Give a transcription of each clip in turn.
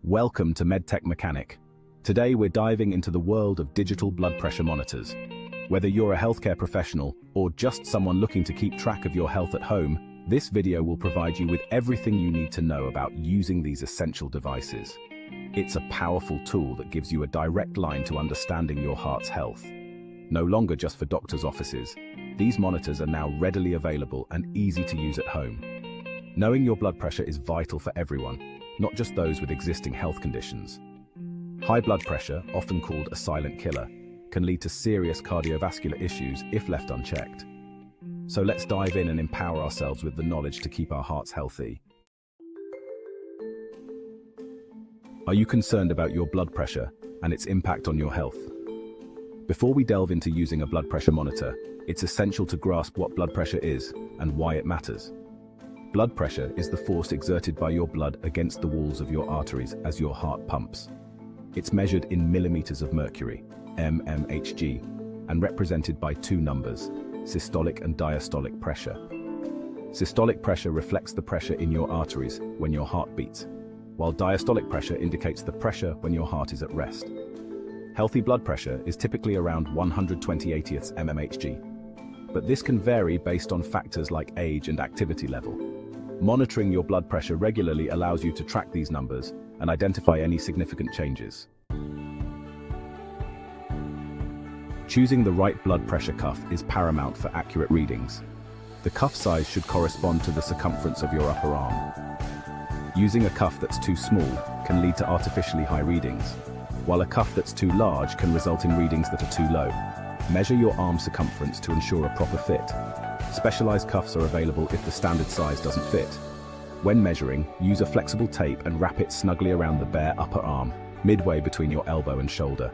Welcome to MedTech Mechanic. Today we're diving into the world of digital blood pressure monitors. Whether you're a healthcare professional or just someone looking to keep track of your health at home, this video will provide you with everything you need to know about using these essential devices. It's a powerful tool that gives you a direct line to understanding your heart's health. No longer just for doctors' offices, these monitors are now readily available and easy to use at home. Knowing your blood pressure is vital for everyone, not just those with existing health conditions. High blood pressure, often called a silent killer, can lead to serious cardiovascular issues if left unchecked. So let's dive in and empower ourselves with the knowledge to keep our hearts healthy. Are you concerned about your blood pressure and its impact on your health? Before we delve into using a blood pressure monitor, it's essential to grasp what blood pressure is and why it matters. Blood pressure is the force exerted by your blood against the walls of your arteries as your heart pumps. It's measured in millimeters of mercury, mmHg, and represented by two numbers, systolic and diastolic pressure. Systolic pressure reflects the pressure in your arteries when your heart beats, while diastolic pressure indicates the pressure when your heart is at rest. Healthy blood pressure is typically around 120/80ths mmHg, but this can vary based on factors like age and activity level. Monitoring your blood pressure regularly allows you to track these numbers and identify any significant changes. Choosing the right blood pressure cuff is paramount for accurate readings. The cuff size should correspond to the circumference of your upper arm. Using a cuff that's too small can lead to artificially high readings, while a cuff that's too large can result in readings that are too low. Measure your arm circumference to ensure a proper fit. Specialized cuffs are available if the standard size doesn't fit. When measuring, use a flexible tape and wrap it snugly around the bare upper arm, midway between your elbow and shoulder.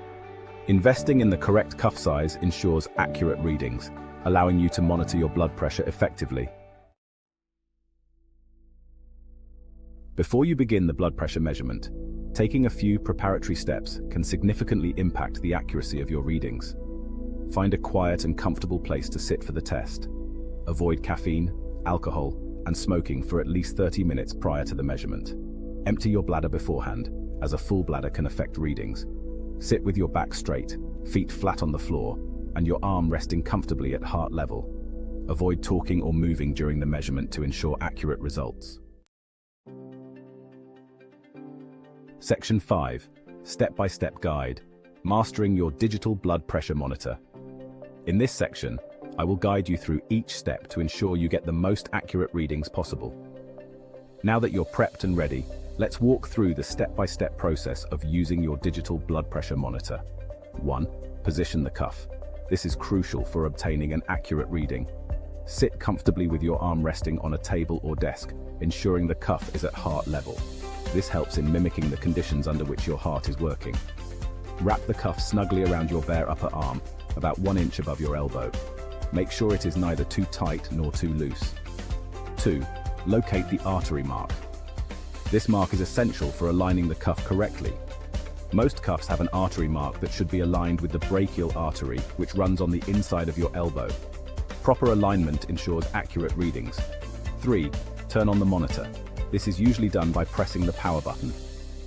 Investing in the correct cuff size ensures accurate readings, allowing you to monitor your blood pressure effectively. Before you begin the blood pressure measurement, taking a few preparatory steps can significantly impact the accuracy of your readings. Find a quiet and comfortable place to sit for the test. Avoid caffeine, alcohol, and smoking for at least 30 minutes prior to the measurement. Empty your bladder beforehand, as a full bladder can affect readings. Sit with your back straight, feet flat on the floor, and your arm resting comfortably at heart level. Avoid talking or moving during the measurement to ensure accurate results. Section 5. Step-by-step guide. Mastering your digital blood pressure monitor. In this section, I will guide you through each step to ensure you get the most accurate readings possible. Now that you're prepped and ready, let's walk through the step-by-step process of using your digital blood pressure monitor. 1. Position the cuff. This is crucial for obtaining an accurate reading. Sit comfortably with your arm resting on a table or desk, ensuring the cuff is at heart level. This helps in mimicking the conditions under which your heart is working. Wrap the cuff snugly around your bare upper arm, about 1 inch above your elbow. Make sure it is neither too tight nor too loose. 2. Locate the artery mark. This mark is essential for aligning the cuff correctly. Most cuffs have an artery mark that should be aligned with the brachial artery, which runs on the inside of your elbow. Proper alignment ensures accurate readings. 3. Turn on the monitor. This is usually done by pressing the power button.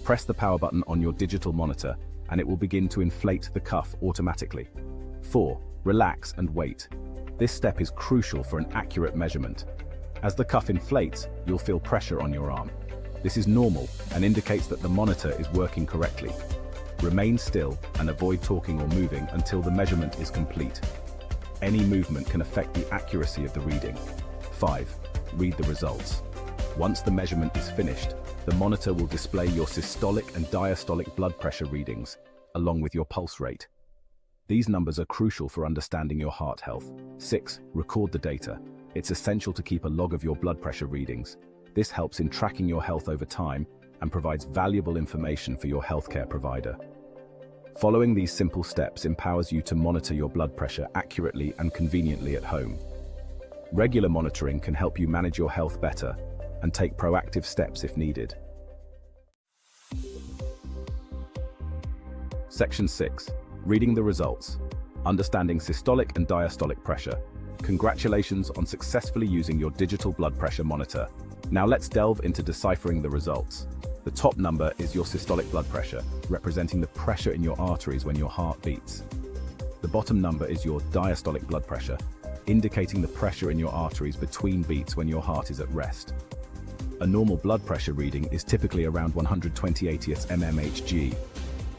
Press the power button on your digital monitor, and it will begin to inflate the cuff automatically. 4. Relax and wait. This step is crucial for an accurate measurement. As the cuff inflates, you'll feel pressure on your arm. This is normal and indicates that the monitor is working correctly. Remain still and avoid talking or moving until the measurement is complete. Any movement can affect the accuracy of the reading. 5. Read the results. Once the measurement is finished, the monitor will display your systolic and diastolic blood pressure readings, along with your pulse rate. These numbers are crucial for understanding your heart health. 6. Record the data. It's essential to keep a log of your blood pressure readings. This helps in tracking your health over time and provides valuable information for your healthcare provider. Following these simple steps empowers you to monitor your blood pressure accurately and conveniently at home. Regular monitoring can help you manage your health better and take proactive steps if needed. Section 6. Reading the results. Understanding systolic and diastolic pressure. Congratulations on successfully using your digital blood pressure monitor. Now let's delve into deciphering the results. The The top number is your systolic blood pressure, representing the pressure in your arteries when your heart beats. The bottom number is your diastolic blood pressure, indicating the pressure in your arteries between beats when your heart is at rest. A normal blood pressure reading is typically around 120/80 mmHg.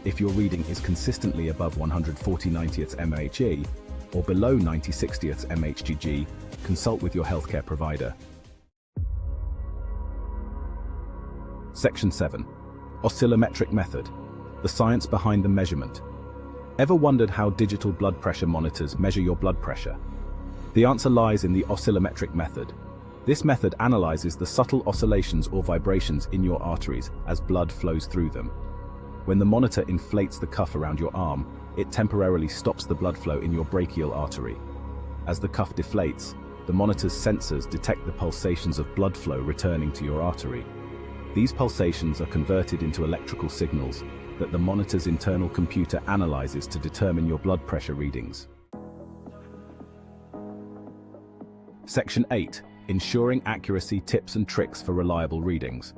If your reading is consistently above 140/90 mmHg or below 90/60 mmHg, consult with your healthcare provider. Section 7. Oscillometric method. The science behind the measurement. Ever wondered how digital blood pressure monitors measure your blood pressure? The answer lies in the oscillometric method. This method analyzes the subtle oscillations or vibrations in your arteries as blood flows through them. When the monitor inflates the cuff around your arm, it temporarily stops the blood flow in your brachial artery. As the cuff deflates, the monitor's sensors detect the pulsations of blood flow returning to your artery. These pulsations are converted into electrical signals that the monitor's internal computer analyzes to determine your blood pressure readings. Section 8. Ensuring accuracy, tips and tricks for reliable readings.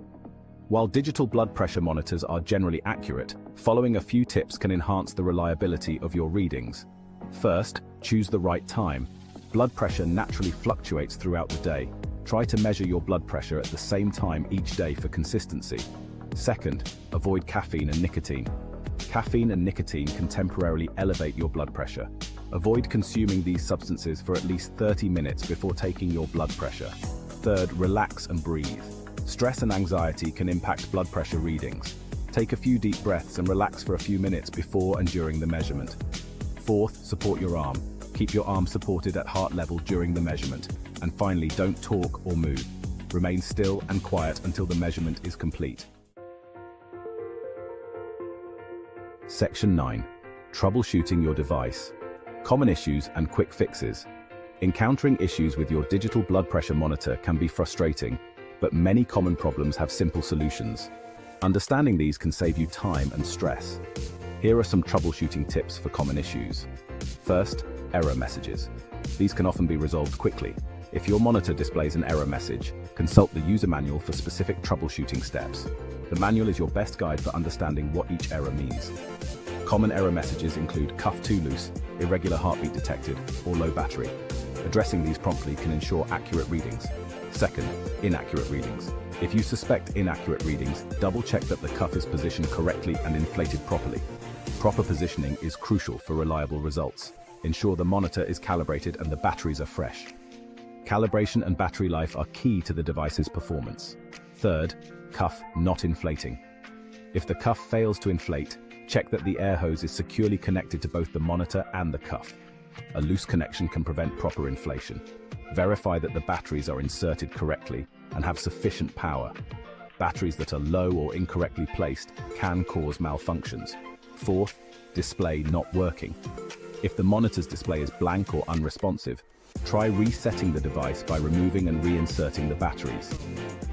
While digital blood pressure monitors are generally accurate, following a few tips can enhance the reliability of your readings. First, choose the right time. Blood pressure naturally fluctuates throughout the day. Try to measure your blood pressure at the same time each day for consistency. Second, avoid caffeine and nicotine. Caffeine and nicotine can temporarily elevate your blood pressure. Avoid consuming these substances for at least 30 minutes before taking your blood pressure. Third, relax and breathe. Stress and anxiety can impact blood pressure readings. Take a few deep breaths and relax for a few minutes before and during the measurement. Fourth, support your arm. Keep your arm supported at heart level during the measurement. And finally, don't talk or move. Remain still and quiet until the measurement is complete. Section 9. Troubleshooting your device. Common issues and quick fixes. Encountering issues with your digital blood pressure monitor can be frustrating, but many common problems have simple solutions. Understanding these can save you time and stress. Here are some troubleshooting tips for common issues. First, error messages. These can often be resolved quickly. If your monitor displays an error message, consult the user manual for specific troubleshooting steps. The manual is your best guide for understanding what each error means. Common error messages include cuff too loose, irregular heartbeat detected, or low battery. Addressing these promptly can ensure accurate readings. Second, inaccurate readings. If you suspect inaccurate readings, double-check that the cuff is positioned correctly and inflated properly. Proper positioning is crucial for reliable results. Ensure the monitor is calibrated and the batteries are fresh. Calibration and battery life are key to the device's performance. Third, cuff not inflating. If the cuff fails to inflate, check that the air hose is securely connected to both the monitor and the cuff. A loose connection can prevent proper inflation. Verify that the batteries are inserted correctly and have sufficient power. Batteries that are low or incorrectly placed can cause malfunctions. Fourth, display not working. If the monitor's display is blank or unresponsive, try resetting the device by removing and reinserting the batteries.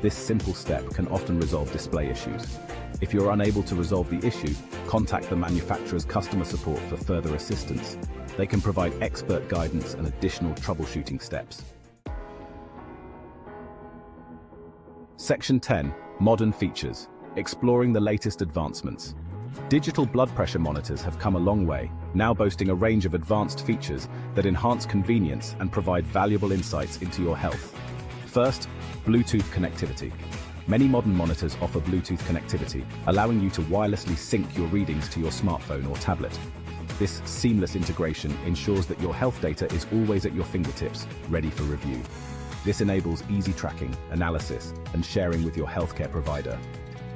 This simple step can often resolve display issues. If you're unable to resolve the issue, contact the manufacturer's customer support for further assistance. They can provide expert guidance and additional troubleshooting steps. Section 10. Modern features. Exploring the latest advancements. Digital blood pressure monitors have come a long way, now boasting a range of advanced features that enhance convenience and provide valuable insights into your health. First, Bluetooth connectivity. Many modern monitors offer Bluetooth connectivity, allowing you to wirelessly sync your readings to your smartphone or tablet. This seamless integration ensures that your health data is always at your fingertips, ready for review. This enables easy tracking, analysis, and sharing with your healthcare provider.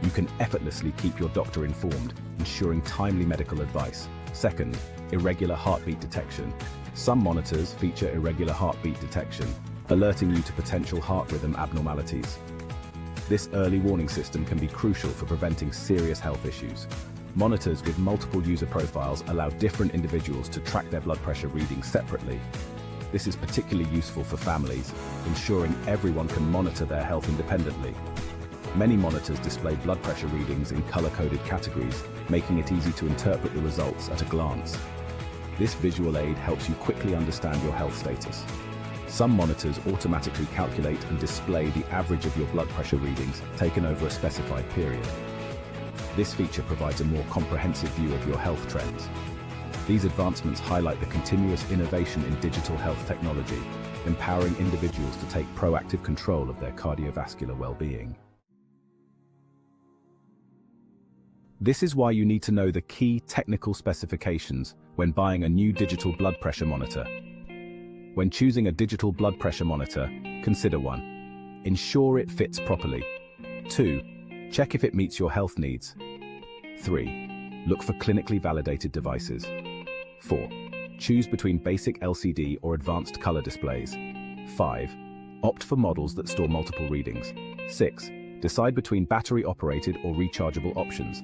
You can effortlessly keep your doctor informed, ensuring timely medical advice. Second, irregular heartbeat detection. Some monitors feature irregular heartbeat detection, alerting you to potential heart rhythm abnormalities. This early warning system can be crucial for preventing serious health issues. Monitors with multiple user profiles allow different individuals to track their blood pressure readings separately. This is particularly useful for families, ensuring everyone can monitor their health independently. Many monitors display blood pressure readings in color-coded categories, making it easy to interpret the results at a glance. This visual aid helps you quickly understand your health status. Some monitors automatically calculate and display the average of your blood pressure readings taken over a specified period. This feature provides a more comprehensive view of your health trends. These advancements highlight the continuous innovation in digital health technology, empowering individuals to take proactive control of their cardiovascular well-being. This is why you need to know the key technical specifications when buying a new digital blood pressure monitor. When choosing a digital blood pressure monitor, consider 1. Ensure it fits properly. 2. Check if it meets your health needs. 3. Look for clinically validated devices. 4. Choose between basic LCD or advanced color displays. 5. Opt for models that store multiple readings. 6. Decide between battery-operated or rechargeable options.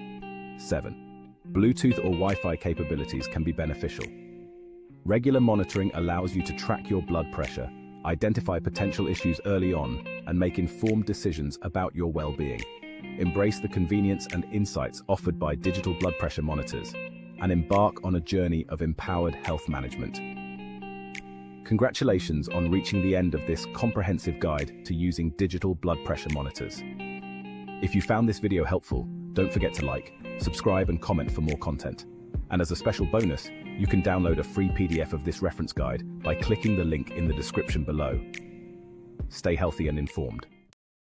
7. Bluetooth or Wi-Fi capabilities can be beneficial. Regular monitoring allows you to track your blood pressure, identify potential issues early on, and make informed decisions about your well-being. Embrace the convenience and insights offered by digital blood pressure monitors, and embark on a journey of empowered health management. Congratulations on reaching the end of this comprehensive guide to using digital blood pressure monitors. If you found this video helpful, don't forget to like, subscribe, and comment for more content. And as a special bonus, you can download a free PDF of this reference guide by clicking the link in the description below. Stay healthy and informed.